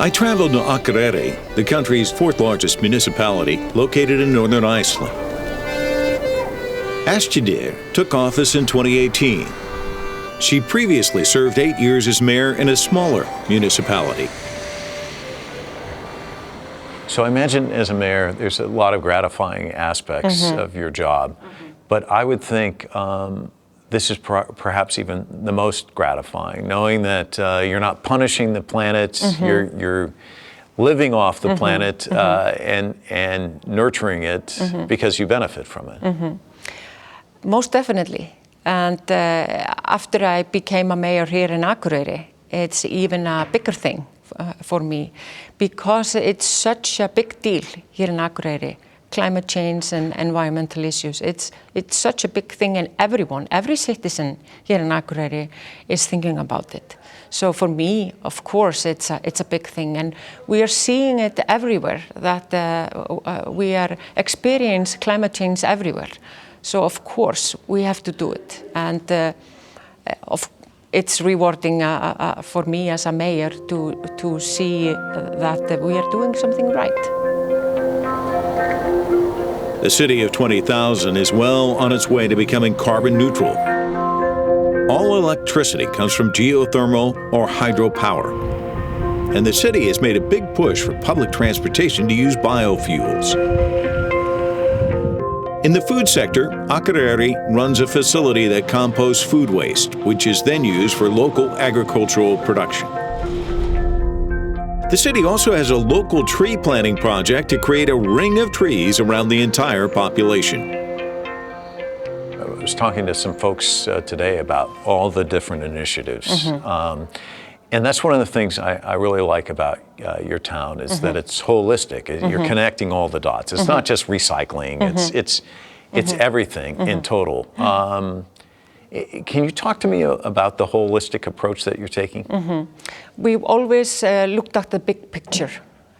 I traveled to Akureyri, the country's fourth largest municipality located in northern Iceland. Asthildur took office in 2018. She previously served 8 years as mayor in a smaller municipality. So I imagine as a mayor, there's a lot of gratifying aspects of your job, but I would think this is perhaps even the most gratifying, knowing that you're not punishing the planet, you're living off the planet and nurturing it because you benefit from it. Most definitely. And after I became a mayor here in Akureyri, it's even a bigger thing for me, because it's such a big deal here in Akureyri. Climate change and environmental issues. It's such a big thing, and every citizen here in Akureyri is thinking about it. So for me, of course, it's a big thing, and we are seeing it everywhere, that we are experiencing climate change everywhere. So of course, we have to do it, and it's rewarding for me as a mayor to see that we are doing something right. The city of 20,000 is well on its way to becoming carbon neutral. All electricity comes from geothermal or hydropower. And the city has made a big push for public transportation to use biofuels. In the food sector, Akureyri runs a facility that composts food waste, which is then used for local agricultural production. The city also has a local tree planting project to create a ring of trees around the entire population. I was talking to some folks today about all the different initiatives. And that's one of the things I really like about your town is that it's holistic. You're connecting all the dots. It's not just recycling. It's everything in total. Can you talk to me about the holistic approach that you're taking? We've always looked at the big picture.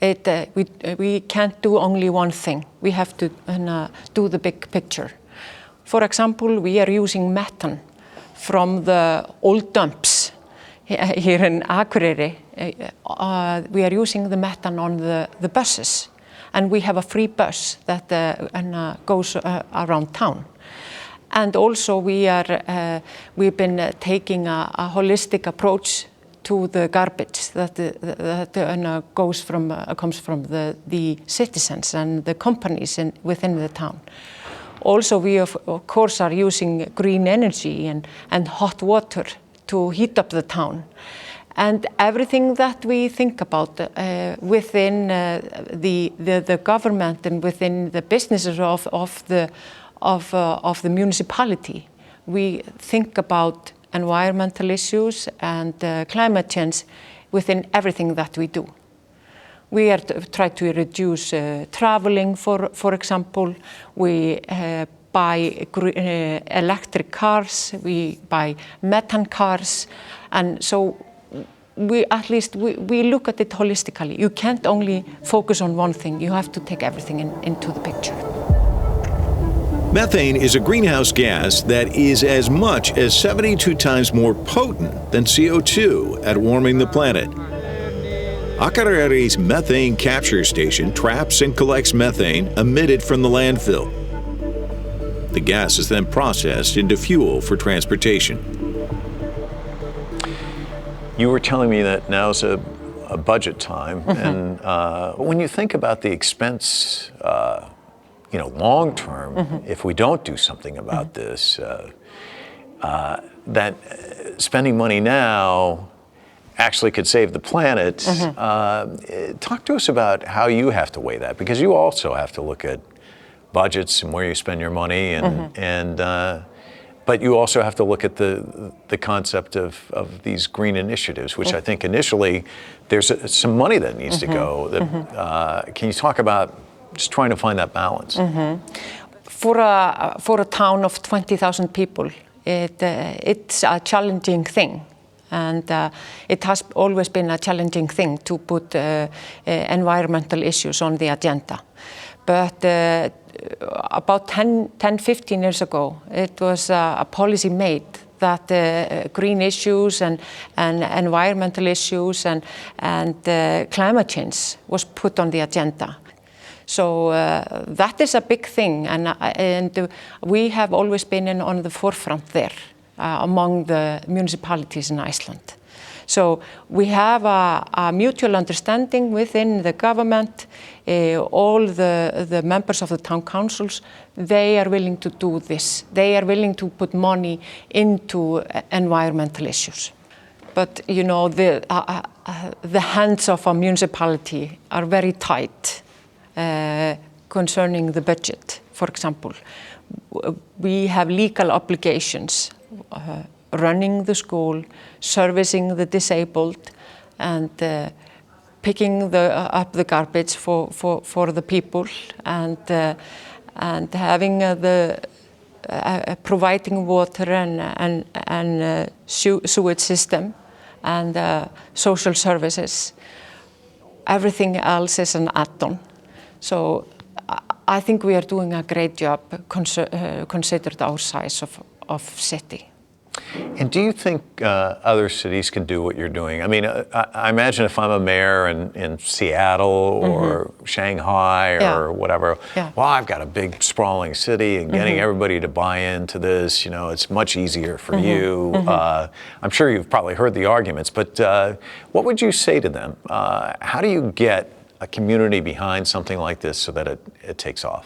We can't do only one thing. We have to do the big picture. For example, we are using methane from the old dumps here in Akureyri. We are using the methane on the buses, and we have a free bus that goes around town. And also we've been taking a holistic approach to the garbage that comes from the citizens and the companies within the town. Also, we of course are using green energy and hot water to heat up the town. And everything that we think about within the government and within the businesses of the municipality, we think about environmental issues and climate change within everything that we do. We are try to reduce traveling, for example. We buy electric cars, we buy methane cars, and so we look at it holistically. You can't only focus on one thing, you have to take everything into the picture. Methane is a greenhouse gas that is as much as 72 times more potent than CO2 at warming the planet. Akureyri's methane capture station traps and collects methane emitted from the landfill. The gas is then processed into fuel for transportation. You were telling me that now's a budget time, and when you think about the expense, long term, if we don't do something about this, that spending money now actually could save the planet. Talk to us about how you have to weigh that, because you also have to look at budgets and where you spend your money, but you also have to look at the concept of these green initiatives, which I think initially there's some money that needs to go. Can you talk about just trying to find that balance? For a town of 20,000 people, it's a challenging thing. And it has always been a challenging thing to put environmental issues on the agenda. But about 10, 15 years ago, it was a policy made that green issues and environmental issues and climate change was put on the agenda. So that is a big thing, and we have always been on the forefront there among the municipalities in Iceland. So we have a mutual understanding within the government. All the members of the town councils, they are willing to do this. They are willing to put money into environmental issues. But you know, the hands of a municipality are very tight concerning the budget. For example, we have legal obligations. Running the school, servicing the disabled, and picking up the garbage for the people, and having providing water and sewage system and social services. Everything else is an add-on. So I think we are doing a great job considered our size of city. And do you think other cities can do what you're doing? I mean, I imagine if I'm a mayor in Seattle or Shanghai or whatever, well, I've got a big sprawling city and getting everybody to buy into this, you know, it's much easier for you. I'm sure you've probably heard the arguments, but what would you say to them? How do you get a community behind something like this so that it takes off?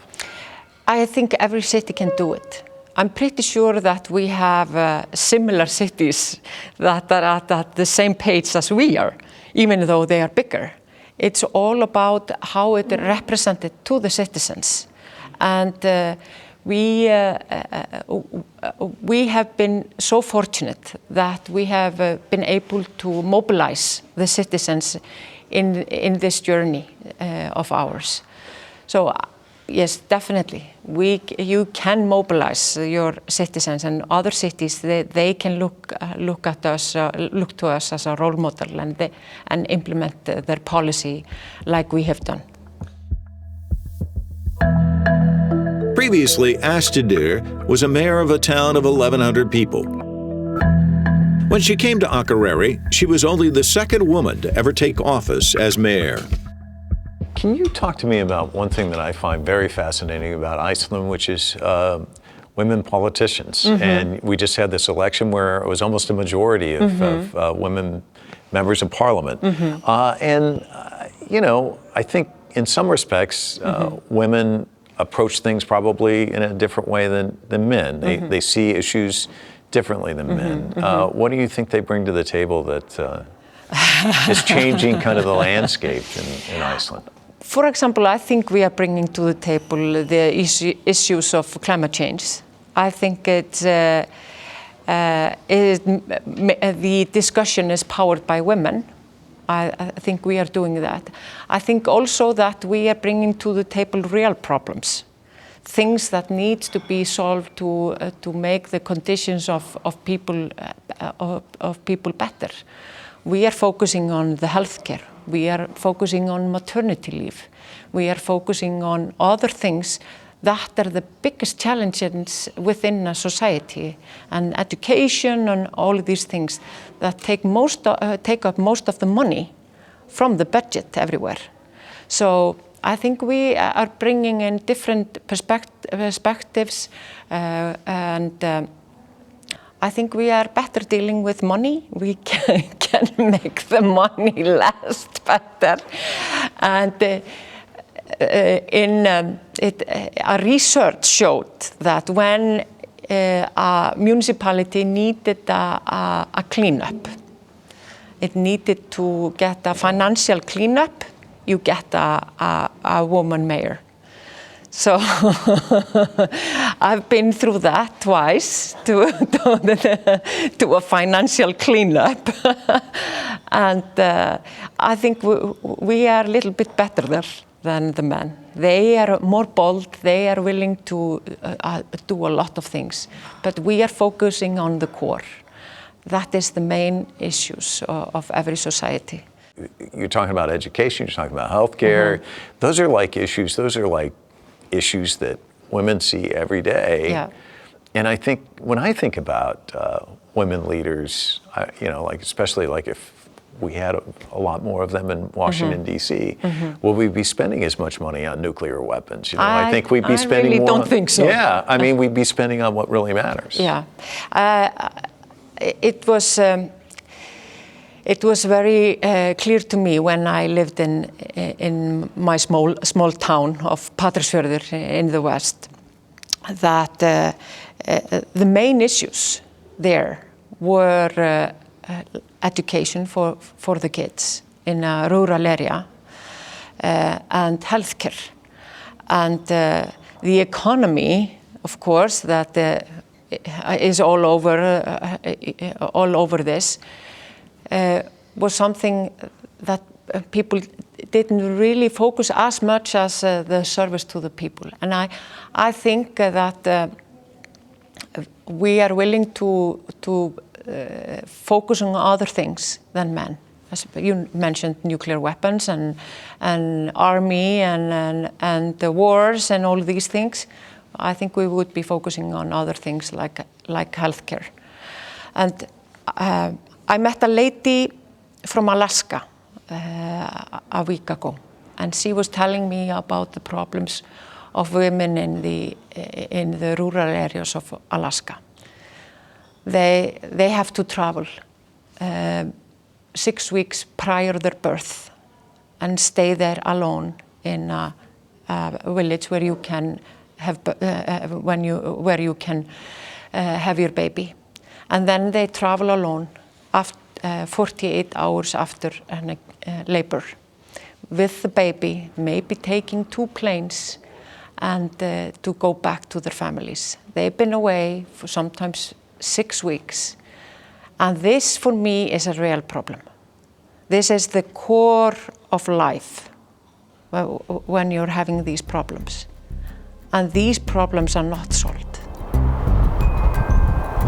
I think every city can do it. I'm pretty sure that we have similar cities that are at the same page as we are, even though they are bigger. It's all about how it represented to the citizens. And we have been so fortunate that we have been able to mobilize the citizens in this journey of ours. So. Yes, definitely. You can mobilize your citizens, and other cities they can look to us as a role model and implement their policy like we have done. Previously, Asthildur was a mayor of a town of 1,100 people. When she came to Akureyri, she was only the second woman to ever take office as mayor. Can you talk to me about one thing that I find very fascinating about Iceland, which is women politicians? And we just had this election where it was almost a majority of women members of parliament. You know, I think in some respects, women approach things probably in a different way than men. They see issues differently than men. What do you think they bring to the table that is changing kind of the landscape in Iceland? For example, I think we are bringing to the table the issues of climate change. I think the discussion is powered by women. I think we are doing that. I think also that we are bringing to the table real problems, things that need to be solved to make the conditions of people better. We are focusing on the healthcare. We are focusing on maternity leave. We are focusing on other things that are the biggest challenges within a society, and education and all of these things that take up most of the money from the budget everywhere. So I think we are bringing in different perspectives and I think we are better dealing with money. We can make the money last better. And a research showed that when a municipality needed a cleanup, it needed to get a financial cleanup, you get a woman mayor. So I've been through that twice to a financial cleanup. And I think we are a little bit better there than the men. They are more bold, they are willing to do a lot of things, but we are focusing on the core. That is the main issues of every society. You're talking about education, you're talking about healthcare. Those are like issues that women see every day. Yeah. And I think when I think about women leaders, like especially like if we had a lot more of them in Washington, D.C., will we be spending as much money on nuclear weapons? I think we'd be spending really more. Don't think so. Yeah, I mean, we'd be spending on what really matters. Yeah, it was very clear to me when I lived in my small town of Patreksfjörður in the west that the main issues there were education for the kids in a rural area and healthcare, and the economy, of course, that is all over this was something that people didn't really focus as much as the service to the people. And I think that we are willing to focus on other things than men. As you mentioned, nuclear weapons and army and the wars and all these things. I think we would be focusing on other things like healthcare. And I met a lady from Alaska a week ago, and she was telling me about the problems of women in the rural areas of Alaska. They have to travel 6 weeks prior to their birth and stay there alone in a village where you can have have your baby, and then they travel alone after 48 hours after labor with the baby, maybe taking 2 planes and to go back to their families. They've been away for sometimes 6 weeks, and this for me is a real problem. This is the core of life when you're having these problems, and these problems are not solved.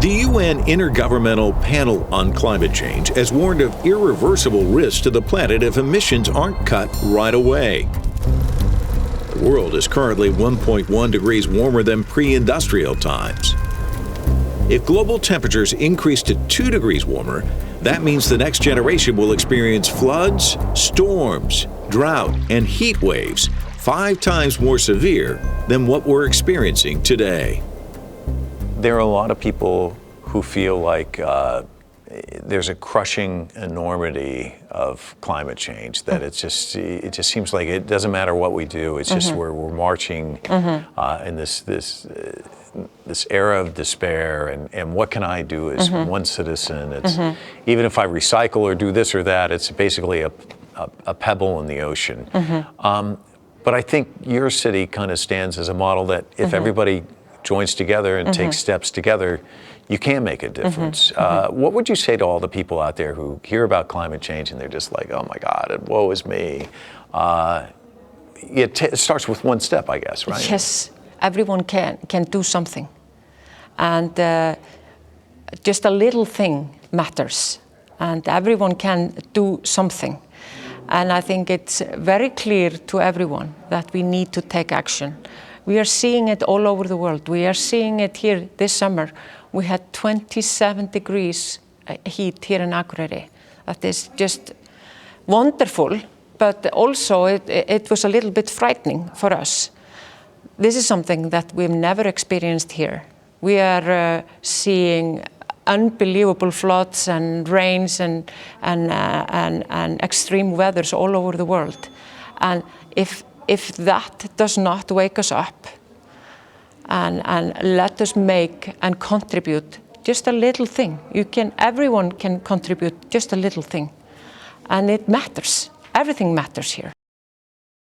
The UN Intergovernmental Panel on Climate Change has warned of irreversible risks to the planet if emissions aren't cut right away. The world is currently 1.1 degrees warmer than pre-industrial times. If global temperatures increase to 2 degrees warmer, that means the next generation will experience floods, storms, drought, and heat waves 5 times more severe than what we're experiencing today. There are a lot of people who feel like there's a crushing enormity of climate change, that it just seems like it doesn't matter what we do. It's just we're marching in this era of despair, and what can I do as one citizen? It's even if I recycle or do this or that, it's basically a pebble in the ocean. But I think your city kind of stands as a model that if everybody joins together and takes steps together, you can make a difference. What would you say to all the people out there who hear about climate change and they're just like, oh my God, woe is me? It starts with one step, I guess, right? Yes, everyone can do something. And just a little thing matters. And everyone can do something. And I think it's very clear to everyone that we need to take action. We are seeing it all over the world. We are seeing it here this summer. We had 27 degrees heat here in Akureyri. That is just wonderful, but also it was a little bit frightening for us. This is something that we've never experienced here. We are seeing unbelievable floods and rains and extreme weathers all over the world. And if that does not wake us up and let us make and contribute just a little thing, everyone can contribute just a little thing. And it matters. Everything matters here.